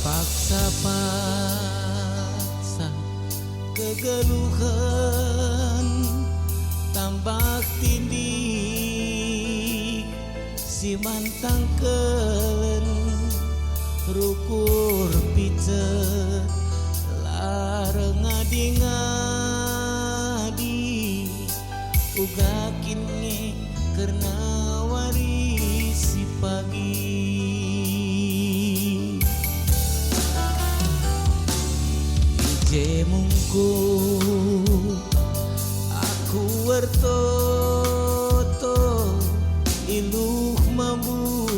paksa-paksa kegeluhan tambah tindih si mantang kelen rukur picet lareng ngadi-ngadi uga kini karena warisi pagi ije mungku aku wertoto iluh mambur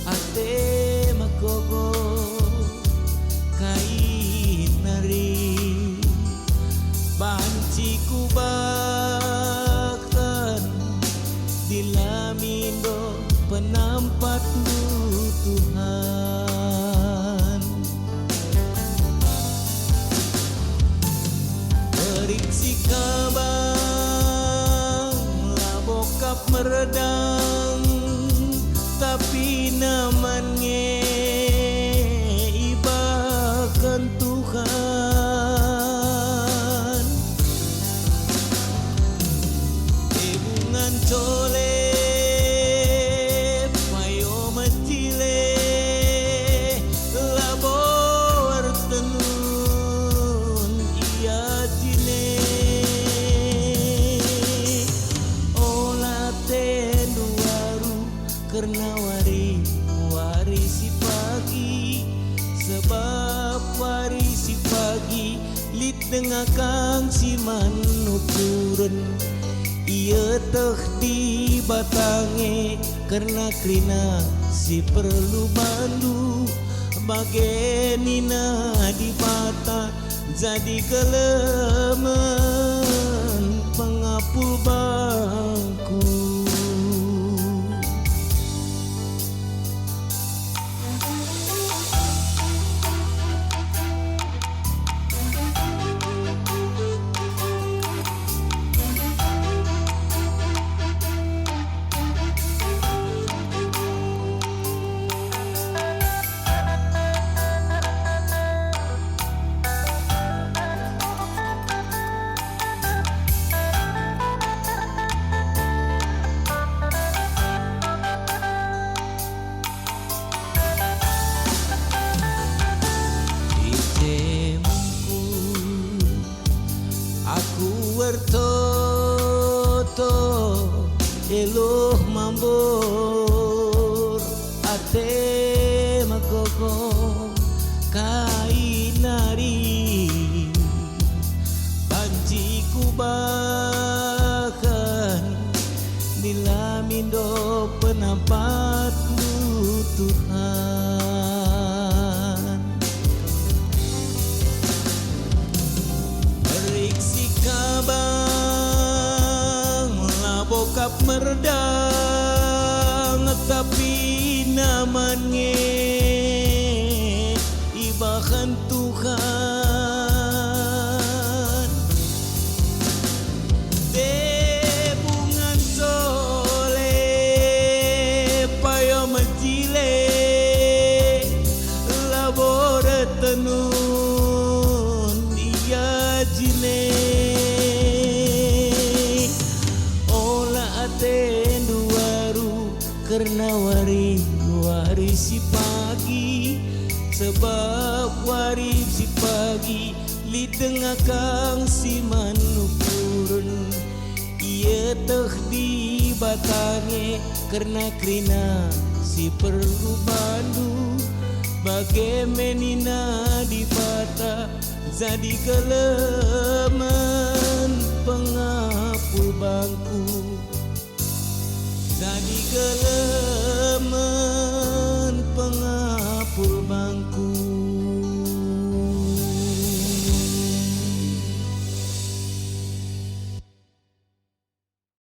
ate magogo kain nari banciku bahkan dilamindo penampatmu Tuhan beriksi kabang labokap meredang tapi namanya ibakan Tuhan ebungan cole payo macile labor tenun iya jine olah tendu waru karena warisi pagi sebab warisi pagi lit dengan kang si manuturun ia teh di batange karena krina si perlu bandu bagenina di mata jadi gelemen pengapul bangku aku wertoto eluh mambur ate magogo kainari banjiku bahkan dilamindo penampatmu Tuhan kabang labokap meredang tapi namanya ibakan Tuhan debungan sole payo majile labor tenun iya jine karena warisi pagi sebab warisi pagi li tengah kang si manupurun ia teh di batange karena krina si perlu bandu bagaimana di bata jadi gelemen pengapul bangku jadi gelemen